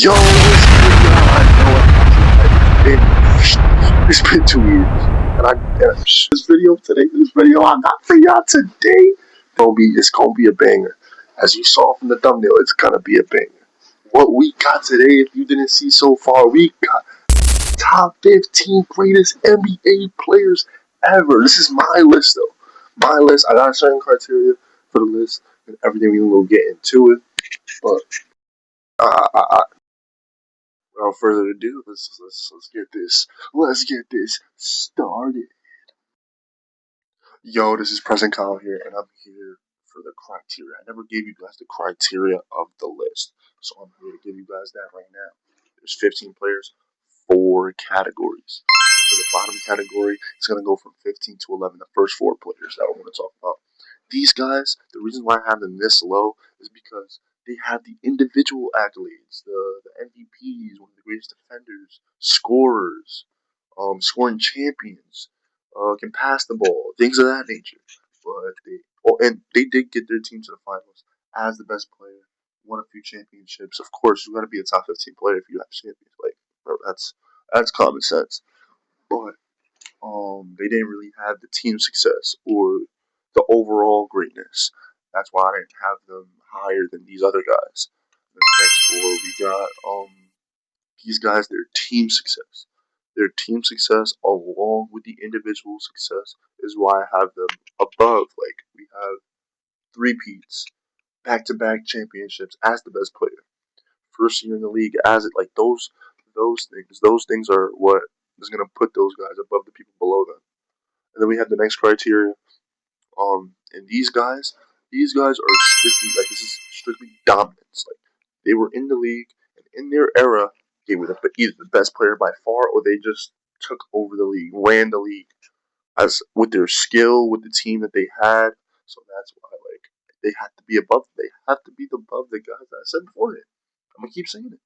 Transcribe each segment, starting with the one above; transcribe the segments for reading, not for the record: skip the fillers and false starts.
Yo, what's going on? It's been 2 years, and this video I got for y'all today, it's gonna be a banger. As you saw from the thumbnail, it's gonna be a banger. What we got today, if you didn't see so far, we got top 15 greatest NBA players ever. This is my list, though. My list. I got a certain criteria for the list and everything. We will get into it, but without further ado, let's get this started. Yo, this is Present Kyle here, and I'm here for the criteria. I never gave you guys the criteria of the list, so I'm here to give you guys that right now. There's 15 players, 4 categories. For the bottom category, it's gonna go from 15 to 11. The first 4 players that I want to talk about. These guys, the reason why I have them this low is because they have the individual accolades, the MVPs, one of the greatest defenders, scorers, scoring champions, can pass the ball, things of that nature. But they did get their team to the finals as the best player, won a few championships. Of course, you got to be a top 15 player if you have champions. Like, bro, that's common sense. But they didn't really have the team success or the overall greatness. That's why I didn't have them higher than these other guys. And the next 4 we got these guys, their team success. Their team success along with the individual success is why I have them above. Like, we have 3-peats, back-to-back championships as the best player. First year in the league as it, like, those things are what is going to put those guys above the people below them. And then we have the next criteria. And these guys are strictly, like, this is strictly dominance. Like, they were in the league, and in their era, they were either the best player by far, or they just took over the league, ran the league, as with their skill, with the team that they had. So that's why, like, they have to be above. They have to be above the guys that I said beforehand. I'm gonna keep saying it.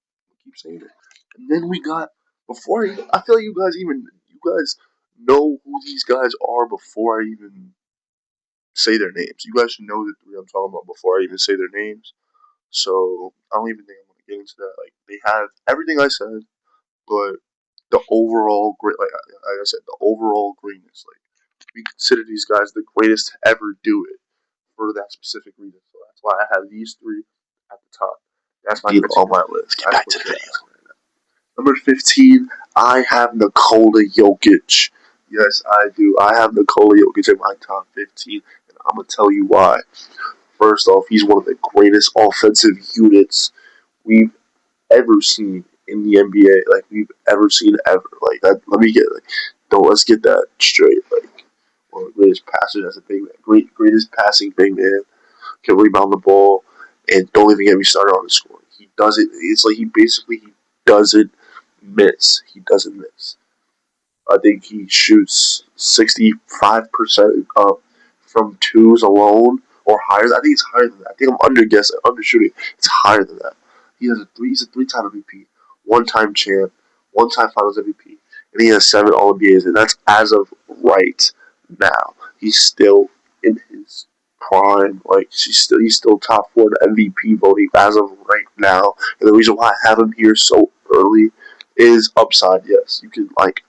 And then we got I feel like you guys know who these guys are before I even say their names. You guys should know the 3 I'm talking about before I even say their names. So I don't even think I'm gonna get into that. Like, they have everything I said, but the overall like I said, the overall greatness. Like, we consider these guys the greatest to ever do it for that specific reason. So that's why I have these 3 at the top. That's my on my list. Get back to the video. Number 15, I have Nikola Jokic. Yes, I do. I have Nikola Jokic in my top 15, and I'm gonna tell you why. First off, he's one of the greatest offensive units we've ever seen in the NBA. Like, we've ever seen ever. Like, that. Let's get that straight. Like, one of the greatest passers as a big man, greatest passing big man, can rebound the ball, and don't even get me started on the scoring. He does it. It's like he doesn't miss. He doesn't miss. I think he shoots 65% up from 2s alone, or higher. I think it's higher than that. I think I'm undershooting. It's higher than that. He's a 3-time MVP, 1-time champ, 1-time Finals MVP, and he has 7 All-NBAs, and that's as of right now. He's still in his prime. Like, he's still top 4 in MVP voting as of right now. And the reason why I have him here so early is upside. Yes, you can, like,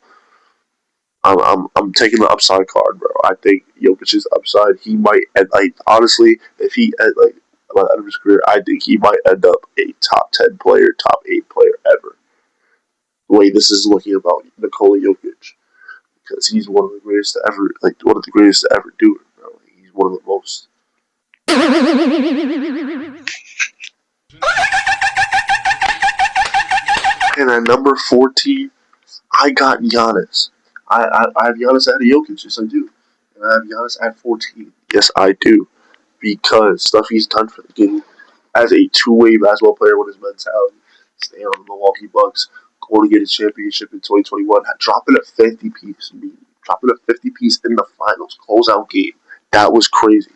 I'm taking the upside card, bro. I think Jokic's upside. He might, like, honestly, if he like by the end of his career, I think he might end up a top 10 player, top 8 player ever. The way this is looking about Nikola Jokic, because he's one of the greatest to ever, do it, bro. He's one of the most. And at number 14, I got Giannis. I have Giannis at Jokic. Yes, I do. And I have Giannis at 14. Yes, I do. Because stuff he's done for the game as a 2-way basketball player with his mentality, staying on the Milwaukee Bucks, going to get a championship in 2021, dropping a 50 piece in the finals, closeout game. That was crazy.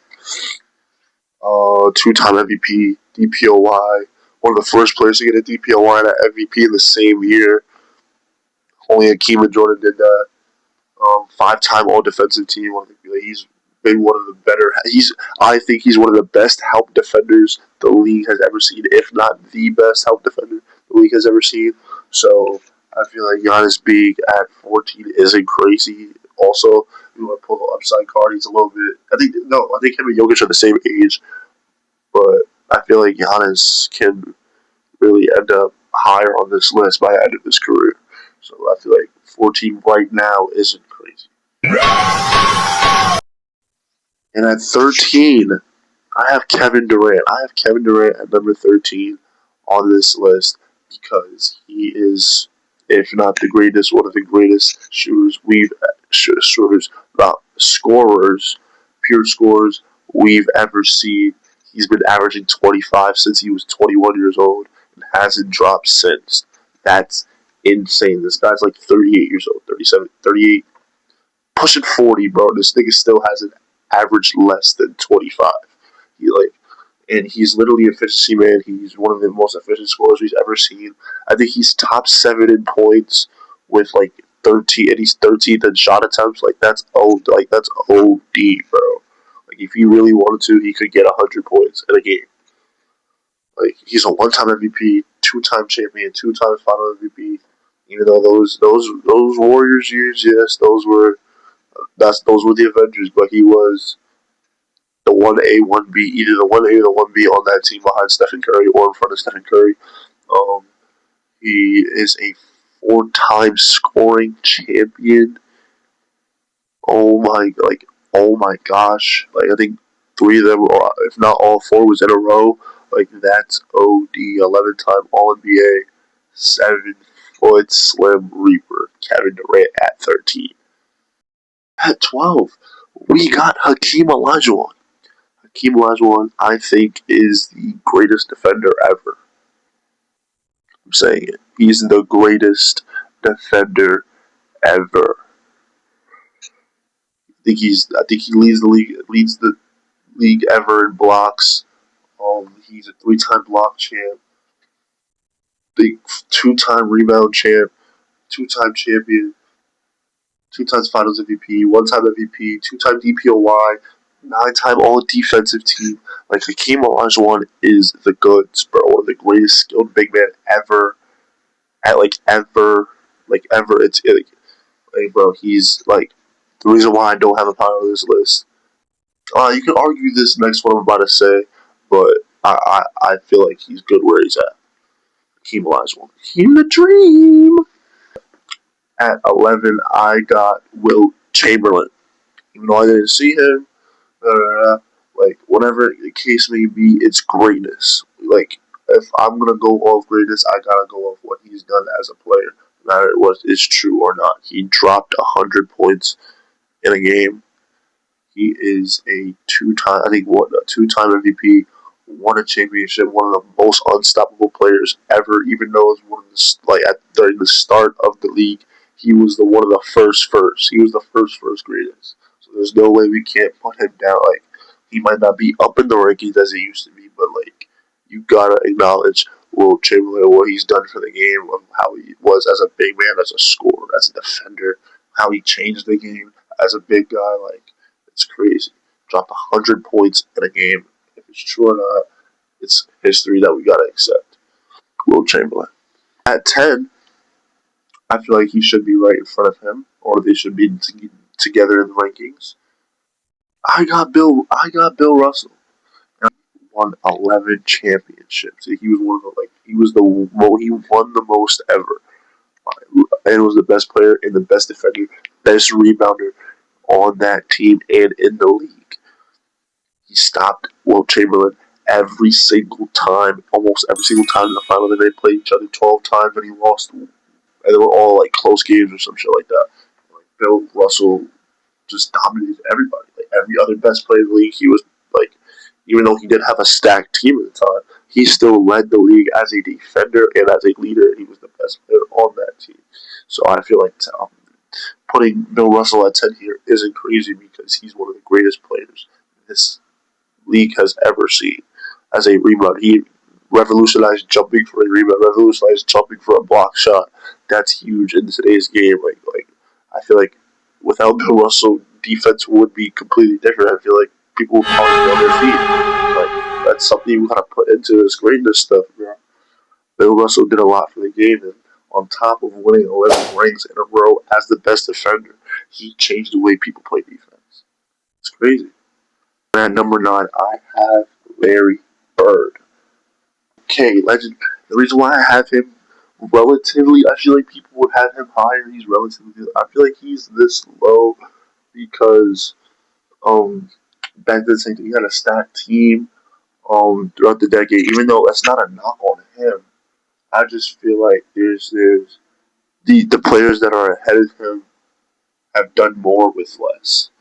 2-time MVP, DPOY, one of the first players to get a DPOY and an MVP in the same year. Only Hakeem and Jordan did that. 5-time All-Defensive Team. He's been one of the better. I think he's one of the best help defenders the league has ever seen, if not the best help defender the league has ever seen. So I feel like Giannis being at 14 isn't crazy. Also, you want to pull the upside card, he's a little bit. I think him and Jokic are the same age, but I feel like Giannis can really end up higher on this list by the end of his career. So I feel like 14 right now isn't crazy. And at 13, I have Kevin Durant. I have Kevin Durant at number 13 on this list because he is, if not the greatest, one of the greatest shooters, not scorers, pure scorers we've ever seen. He's been averaging 25 since he was 21 years old and hasn't dropped since. That's insane. This guy's like 38 years old, 37, 38, pushing 40, bro. This nigga still hasn't averaged less than 25. He like, and he's literally an efficiency man. He's one of the most efficient scorers we've ever seen. I think he's top 7 in points with like 13, and he's 13th in shot attempts. That's OD, bro. Like if he really wanted to, he could get 100 points in a game. Like he's a one-time MVP, two-time champion, two-time Final MVP. Even though those Warriors years, yes, those were the Avengers, but he was the 1A, 1B, either the 1A or the 1B on that team behind Stephen Curry or in front of Stephen Curry. Um, he is a 4-time scoring champion. Oh my gosh! Like I think 3 of them, or if not all 4, was in a row. Like that's OD. 11-time All NBA, 7-foot Slim Reaper, Kevin Durant at 13. At 12, we got Hakeem Olajuwon. Hakeem Olajuwon, I think, is the greatest defender ever. I'm saying it. He's the greatest defender ever. I think he leads the league ever in blocks. He's a 3-time block champ, the 2-time rebound champ, 2-time champion, 2 times Finals MVP, 1-time MVP, 2-time DPOY, 9-time All Defensive Team. Like Hakeem Olajuwon is the goods, bro. One of the greatest skilled big men ever. Ever. Bro. He's like the reason why I don't have a part of this list. You can argue this next one I'm about to say, but I feel like he's good where he's at. Hakeem Olajuwon, Hakeem the Dream. At 11, I got Wilt Chamberlain. Even though I didn't see him, like whatever the case may be, it's greatness. Like if I'm gonna go off greatness, I gotta go off what he's done as a player, no matter what is true or not. He dropped 100 points in a game. He is a 2-time, I think, what a 2-time MVP, won a championship, one of the most unstoppable players ever. Even though it was one of the during the start of the league, he was the one of the first. He was the first greatest. So there's no way we can't put him down. Like he might not be up in the rankings as he used to be, but like you gotta acknowledge Wilt Chamberlain, what he's done for the game, how he was as a big man, as a scorer, as a defender, how he changed the game as a big guy. Like it's crazy. Dropped 100 points in a game. If it's true or not, it's history that we gotta accept. Wilt Chamberlain. At 10, I feel like he should be right in front of him, or they should be together in the rankings. I got Bill Russell. He won 11 championships. He was one of the he won the most ever, and was the best player and the best defender, best rebounder on that team and in the league. He stopped Wilt Chamberlain almost every single time in the final. They played each other 12 times and he lost, and they were all like close games or some shit like that. Like Bill Russell just dominated everybody. Like every other best player in the league, he was like, even though he did have a stacked team at the time, he still led the league as a defender and as a leader. He was the best player on that team. So I feel like putting Bill Russell at 10 here isn't crazy because he's one of the greatest players this league has ever seen as a rebound. He revolutionized jumping for a rebound, revolutionized jumping for a block shot. That's huge in today's game. Like I feel like without Bill Russell, defense would be completely different. I feel like people would probably be on their feet. Like that's something you gotta put into this greatness stuff, bro. Bill Russell did a lot for the game, and on top of winning 11 rings in a row as the best defender, he changed the way people play defense. It's crazy. And at number 9, I have Larry Bird. Okay, legend. The reason why I have him relatively, I feel like people would have him higher. He's relatively. I feel like he's this low because back then he had a stacked team throughout the decade. Even though that's not a knock on him, I just feel like there's the players that are ahead of him have done more with less.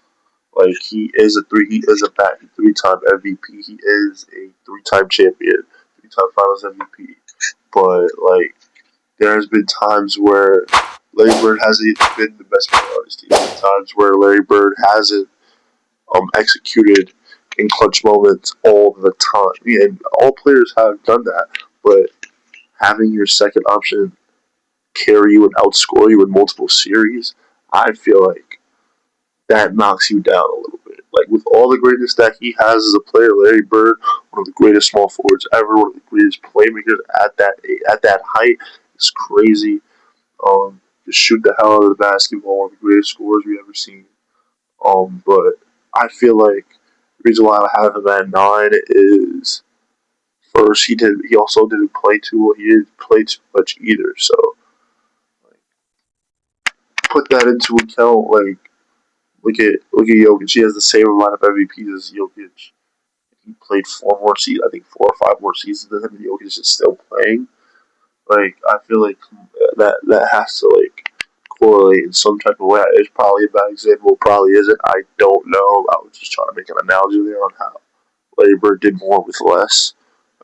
Like he is a back 3-time MVP. He is a 3-time champion, 3-time Finals MVP. But like there has been times where Larry Bird hasn't been the best player on his team. Times where Larry Bird hasn't executed in clutch moments all the time. Yeah, and all players have done that, but having your second option carry you and outscore you in multiple series, I feel like that knocks you down a little bit. Like with all the greatness that he has as a player, Larry Bird, one of the greatest small forwards ever, one of the greatest playmakers at that height, it's crazy. Just shoot the hell out of the basketball, one of the greatest scorers we ever seen. But I feel like the reason why I have him at 9 is first he also didn't play too well. He didn't play too much either. So like, put that into account. Like look at Jokic. He has the same amount of MVPs as Jokic. He played 4 or 5 more seasons than him. And Jokic is still playing. Like I feel like that has to like correlate in some type of way. It's probably a bad example. Probably isn't. I don't know. I was just trying to make an analogy there on how Larry Bird did more with less.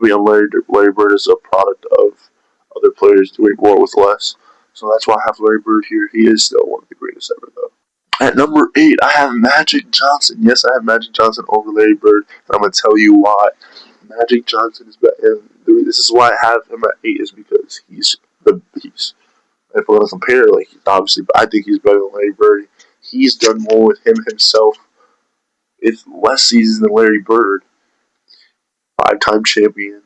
I mean, Larry Bird is a product of other players doing more with less. So that's why I have Larry Bird here. He is still one of the greatest ever, though. At number 8, I have Magic Johnson. Yes, I have Magic Johnson over Larry Bird, and I'm going to tell you why. Magic Johnson is better. And this is why I have him at 8 is because he's the beast. If we're going to compare, like, obviously, I think he's better than Larry Bird. He's done more with him himself. It's less seasons than Larry Bird. 5-time champion,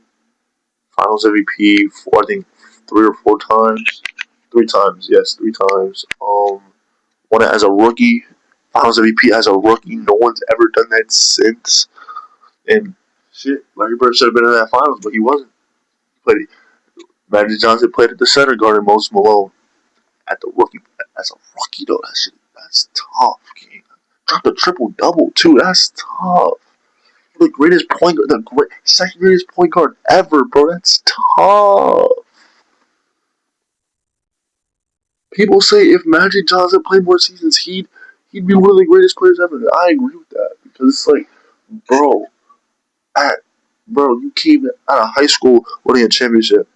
Finals MVP, I think 3 or 4 times. 3 times, yes, 3 times. Won it as a rookie. Finals MVP as a rookie. No one's ever done that since. And shit, Larry Bird should have been in that finals, but he wasn't. But Magic Johnson played at the center guarding Moses Malone at the rookie. As a rookie though, that's tough. King. Dropped a triple double too. That's tough. The greatest point guard, second greatest point guard ever, bro. That's tough. People say if Magic Johnson played more seasons, he'd be one of the greatest players ever. I agree with that because it's like, bro, at you came out of high school winning a championship.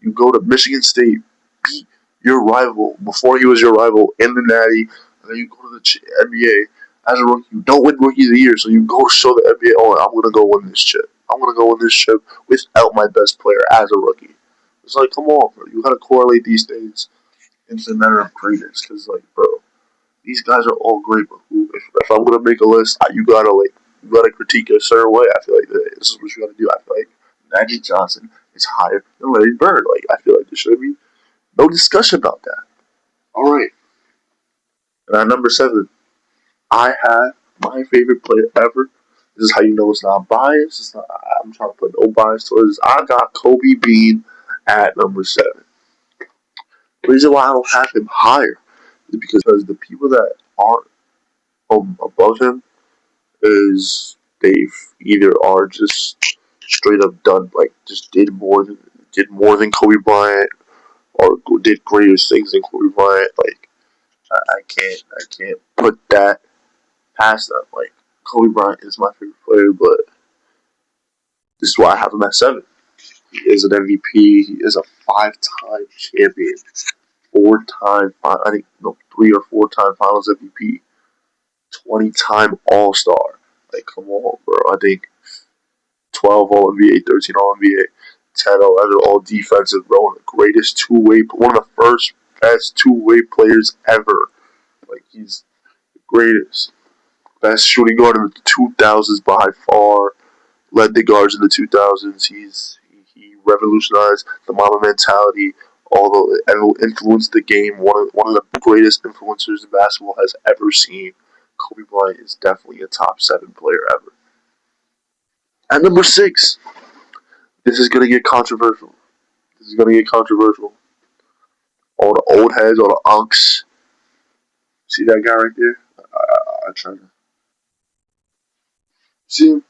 You go to Michigan State, beat your rival before he was your rival in the Natty, and then you go to the NBA as a rookie. You don't win Rookie of the Year, so you go show the NBA, oh, I'm gonna go win this chip. I'm gonna go win this chip without my best player as a rookie. It's like, come on, bro. You gotta correlate these things into a matter of greatness, because, like, bro, these guys are all great. But if I'm gonna make a list, you gotta critique it a certain way. I feel like this is what you gotta do. I feel like Magic Johnson is higher than Larry Bird. Like I feel like there should be no discussion about that. All right, and at number 7, I have my favorite player ever. This is how you know it's not biased. It's not. I'm trying to put no bias towards this. I got Kobe Bean at number 7. The reason why I don't have him higher is because the people that aren't above him is they've either are just straight up done, like just did more than Kobe Bryant, or did greater things than Kobe Bryant. Like I can't put that past them. Like Kobe Bryant is my favorite player, but this is why I have him at 7. He is an MVP. He is a 5-time champion, 4-time, I think, no, 3 or 4-time Finals MVP, 20-time All Star. Like, come on, bro. I think 12 All NBA, 13 All NBA, 10 All defensive, bro. One of the greatest one of the first best two-way players ever. Like, he's the greatest. Best shooting guard in the 2000s by far. Led the guards in the 2000s. He revolutionized the Mamba mentality. Although it influenced the game, one of the greatest influencers that basketball has ever seen. Kobe Bryant is definitely a top 7 player ever. At number 6, this is gonna get controversial. This is gonna get controversial. All the old heads, all the unks. See that guy right there? I try to see him.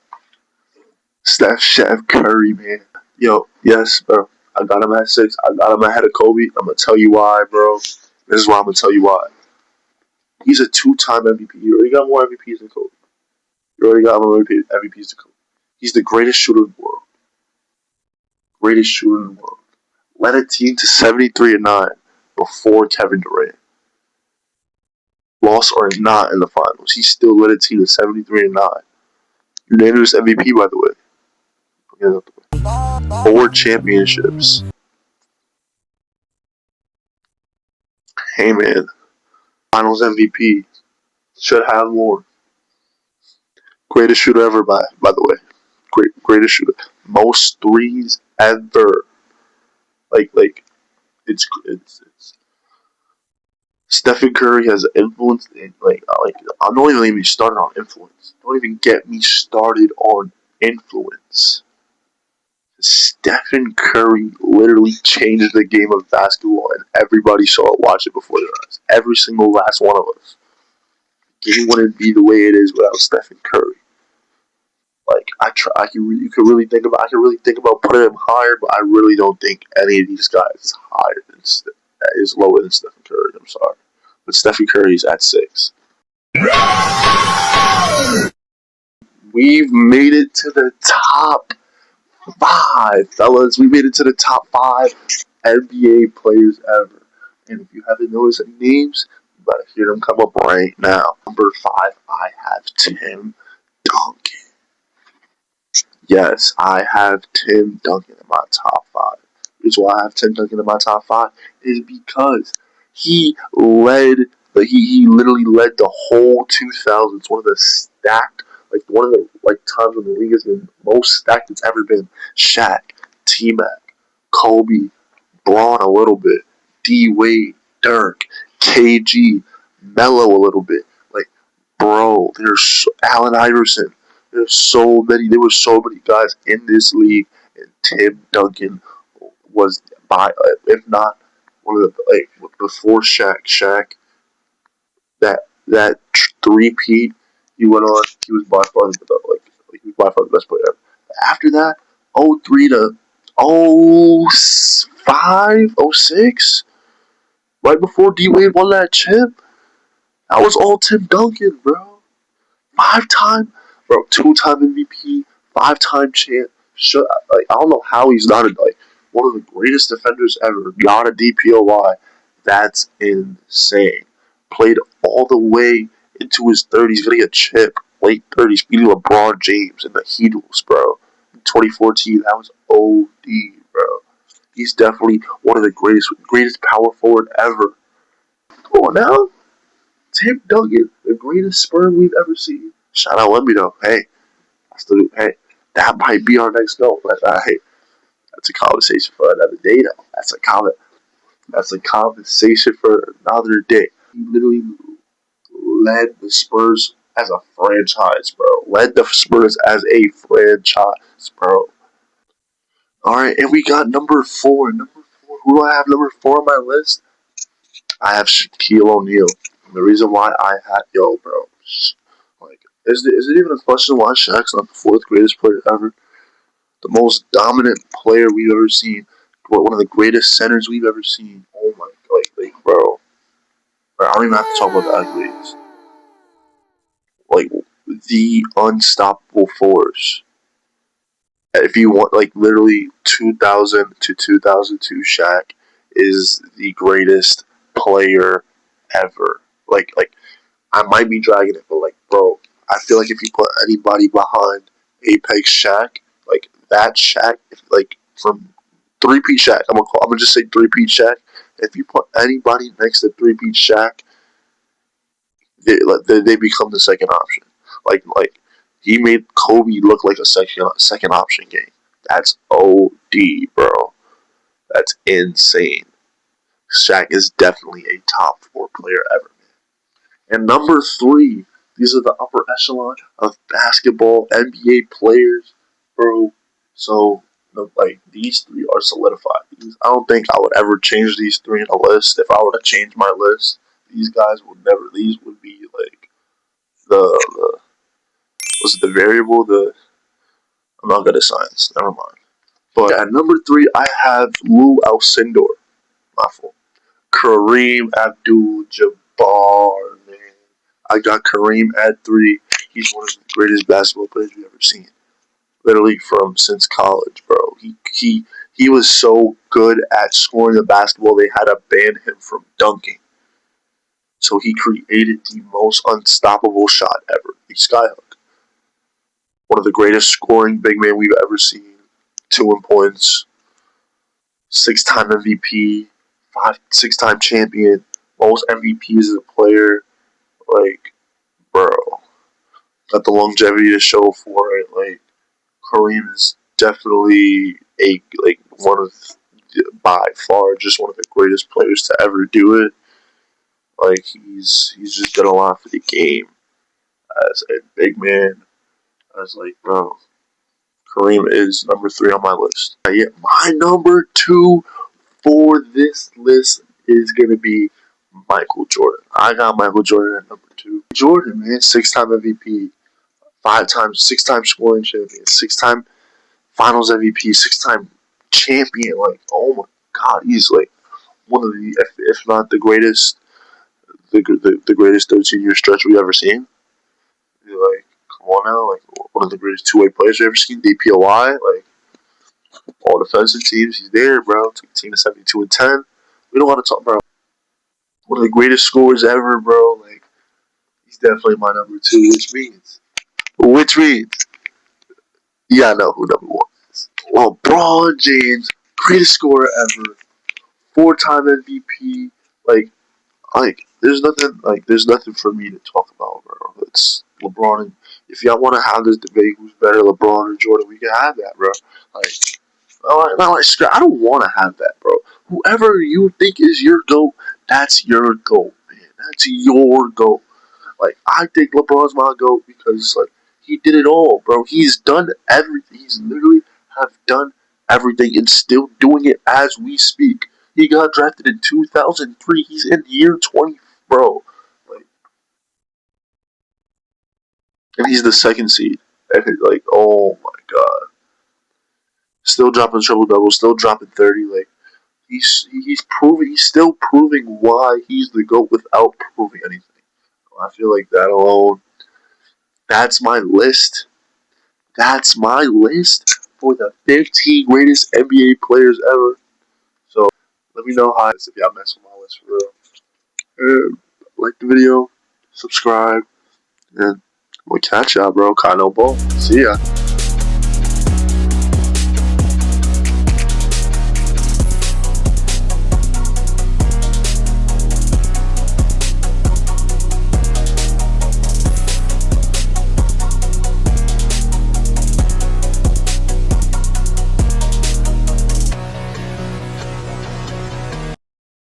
Chef Curry, man. Yo, yes, bro. I got him at 6. I got him ahead of Kobe. I'm gonna tell you why, bro. This is why I'm gonna tell you why. He's a 2-time MVP. You already got more MVPs than Kobe. You already got more MVPs than Kobe. He's the greatest shooter in the world. Greatest shooter in the world. Led a team to 73-9 before Kevin Durant. Lost or not in the finals, he still led a team to 73-9. Unanimous MVP, by the way. 4 championships. Hey man, Finals MVP should have more. Greatest shooter ever, by the way. Greatest shooter. Most threes ever. Like it's Stephen Curry has influence. I'm not even getting started on influence. Don't even get me started on influence. Stephen Curry literally changed the game of basketball, and everybody saw it, watch it before their eyes. Every single last one of us. The game wouldn't be the way it is without Stephen Curry. Like I can really, you could really think about. I can really think about putting him higher, but I really don't think any of these guys is higher than is lower than Stephen Curry. I'm sorry, but Stephen Curry is at 6. We've made it to the top 5, fellas. We made it to the top 5 NBA players ever. And if you haven't noticed any names, you better hear them come up right now. Number 5, I have Tim Duncan. Yes, I have Tim Duncan in my top 5. The reason why I have Tim Duncan in my top 5 is because he led, he literally led the whole 2000s. One of the times when the league has been most stacked it's ever been. Shaq, T-Mac, Kobe, Braun a little bit, D Wade, Dirk, KG, Melo a little bit. Like, bro, there's Allen Iverson. There were so many guys in this league, and Tim Duncan was if not one of the before Shaq, that 3-peat he went on. He was by far the best player ever. After that, 03 to 05, 06, right before D Wade won that chip, that was all Tim Duncan, bro. 5-time, bro, 2-time MVP, 5-time champ. I don't know how he's not one of the greatest defenders ever. Not a DPOY. That's insane. Played all the way into his 30s, getting a chip, late 30s, beating LeBron James in the Heatles, bro. In 2014, that was OD, bro. He's definitely one of the greatest power forward ever. Come on now. Tim Duncan, the greatest Spur we've ever seen. Shout out, let me know. Hey, hey, that might be our next goal. But hey, that's a conversation for another day, though. That's a conversation for another day. He literally led the Spurs as a franchise, bro. Led the Spurs as a franchise, bro. All right, and we got number 4. Number 4. Who do I have number 4 on my list? I have Shaquille O'Neal. And the reason why I had bro, is it even a question why Shaq's not the 4th greatest player ever? The most dominant player we've ever seen. One of the greatest centers we've ever seen. Oh my, bro. I don't even have to talk about the accolades. Like, the unstoppable force. If you want, literally 2000 to 2002 Shaq is the greatest player ever. I might be dragging it, but bro, I feel like if you put anybody behind Apex Shaq, that Shaq, from 3-peat Shaq, I'm gonna just say 3-peat Shaq. If you put anybody next to 3-peat Shaq, they become the second option. Like he made Kobe look like a second option game. That's OD, bro. That's insane. Shaq is definitely a top 4 player ever. And number 3, these are the upper echelon of basketball NBA players, bro. So, like, these 3 are solidified. I don't think I would ever change these 3 in a list. If I were to change my list, these guys would never. These would be like the was it the variable? I'm not good at science. Never mind. But at number 3, I have Lou Alcindor. My fault. Kareem Abdul-Jabbar, man. I got Kareem at 3. He's one of the greatest basketball players we've ever seen. Literally from since college, bro. He was so good at scoring the basketball they had to ban him from dunking. So he created the most unstoppable shot ever, the skyhook. One of the greatest scoring big men we've ever seen. 2 in points, 6-time MVP, 6-time champion, most MVPs as a player. Like, bro, got the longevity to show for it. Like, Kareem is definitely one of by far just one of the greatest players to ever do it. Like, he's just done a lot for the game as a big man. As like, bro, Kareem is number 3 on my list. Yeah, my number 2 for this list is gonna be Michael Jordan. I got Michael Jordan at number 2. Jordan, man, 6-time MVP, 6-time scoring champion, 6-time Finals MVP, 6-time champion. Like, oh my God, he's like one of the, if not the greatest, the greatest 13-year stretch we've ever seen. Like, come on now, like one of the greatest 2-way players we've ever seen. DPOY, like all defensive teams, he's there, bro. Took the team to 72-10. We don't want to talk, bro. One of the greatest scorers ever, bro. Like, he's definitely my number 2, which means, yeah, I know who number 1 is. LeBron James, greatest scorer ever, 4-time MVP. There's nothing for me to talk about, bro. It's LeBron. And if y'all want to have this debate, who's better, LeBron or Jordan, we can have that, bro. Like, I don't want to have that, bro. Whoever you think is your GOAT, that's your GOAT, man. That's your GOAT. Like, I think LeBron's my GOAT because, like, he did it all, bro. He's done everything. He's literally have done everything and still doing it as we speak. He got drafted in 2003. He's in year 20, bro. Like, and he's the 2nd seed. And like, oh my God. Still dropping triple doubles, still dropping 30. Like, he's still proving why he's the GOAT without proving anything. I feel like that alone, that's my list. That's my list for the 15 greatest NBA players ever. So let me know how it is if y'all mess with my list for real. Like the video, subscribe, and we'll catch y'all, bro. Kyle Ball. See ya.